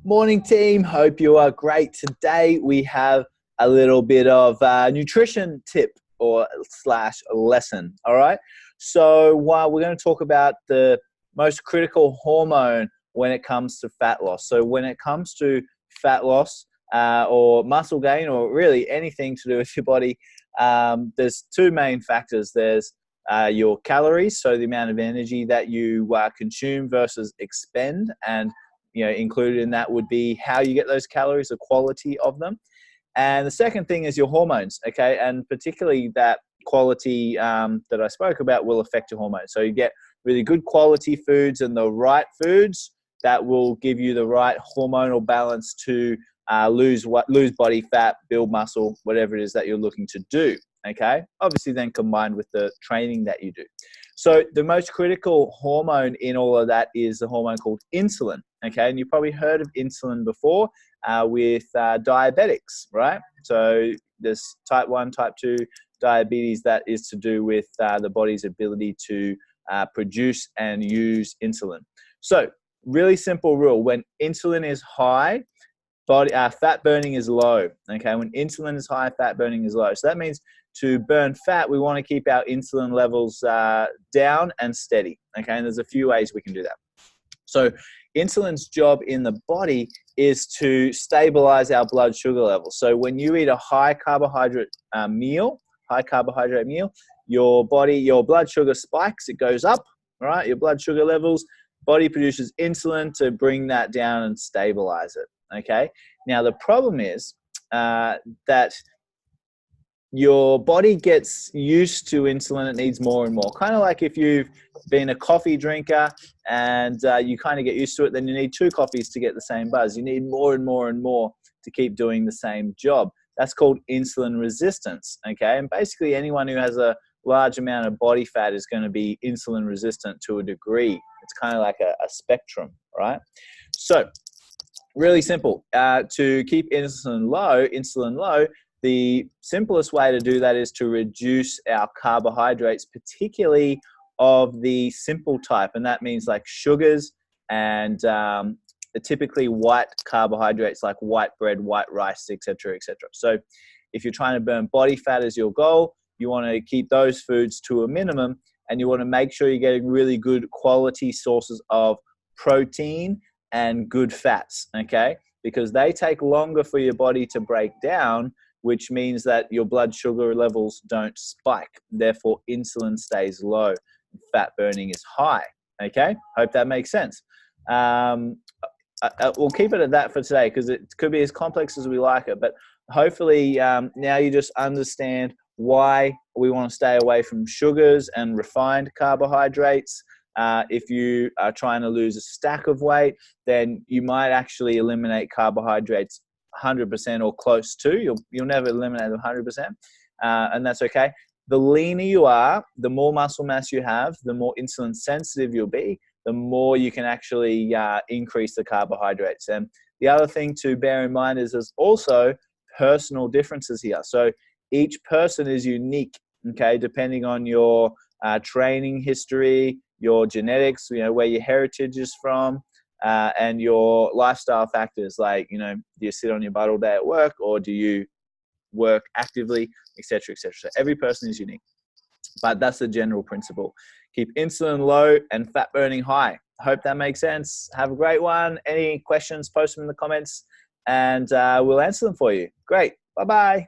Morning team, hope you are great. Today we have a little bit of nutrition tip or slash lesson, all right? So while we're going to talk about the most critical hormone when it comes to fat loss. So when it comes to fat loss or muscle gain or really anything to do with your body, there's two main factors. There's your calories, so the amount of energy that you consume versus expend, and included in that would be how you get those calories, the quality of them. And the second thing is your hormones, okay? And particularly that quality that I spoke about will affect your hormones. So you get really good quality foods and the right foods that will give you the right hormonal balance to lose body fat, build muscle, whatever it is that you're looking to do, okay? Obviously then combined with the training that you do. So the most critical hormone in all of that is the hormone called insulin, okay? And you've probably heard of insulin before with diabetics, right? So there's type 1, type 2 diabetes that is to do with the body's ability to produce and use insulin. So really simple rule, when insulin is high, fat burning is low, okay? When insulin is high, fat burning is low. So that means to burn fat, we want to keep our insulin levels down and steady, okay? And there's a few ways we can do that. So insulin's job in the body is to stabilize our blood sugar levels. So when you eat a high carbohydrate meal, your blood sugar spikes, it goes up, all right? Your blood sugar levels, body produces insulin to bring that down and stabilize it, okay? Now the problem is that your body gets used to insulin. It needs more and more. Kind of like if you've been a coffee drinker and you kind of get used to it, then you need 2 coffees to get the same buzz. You need more and more and more to keep doing the same job. That's called insulin resistance, okay? And basically anyone who has a large amount of body fat is going to be insulin resistant to a degree. It's kind of like a spectrum, right? So really simple. To keep insulin low, the simplest way to do that is to reduce our carbohydrates, particularly of the simple type. And that means like sugars and typically white carbohydrates like white bread, white rice, etc., etc. So if you're trying to burn body fat as your goal, you want to keep those foods to a minimum, and you want to make sure you're getting really good quality sources of protein and good fats, okay? Because they take longer for your body to break down, which means that your blood sugar levels don't spike. Therefore, insulin stays low. Fat burning is high, okay? Hope that makes sense. We'll keep it at that for today because it could be as complex as we like it, but hopefully now you just understand why we want to stay away from sugars and refined carbohydrates. If you are trying to lose a stack of weight, then you might actually eliminate carbohydrates 100% or close to. You'll never eliminate them 100%, and that's okay. The leaner you are, the more muscle mass you have, the more insulin sensitive you'll be, the more you can actually increase the carbohydrates. And the other thing to bear in mind is there's also personal differences here. So each person is unique, okay, depending on your training history, your genetics, where your heritage is from, and your lifestyle factors like, do you sit on your butt all day at work, or do you work actively, etc., etc. So every person is unique, but that's the general principle. Keep insulin low and fat burning high. Hope that makes sense. Have a great one. Any questions, post them in the comments and we'll answer them for you. Great. Bye-bye.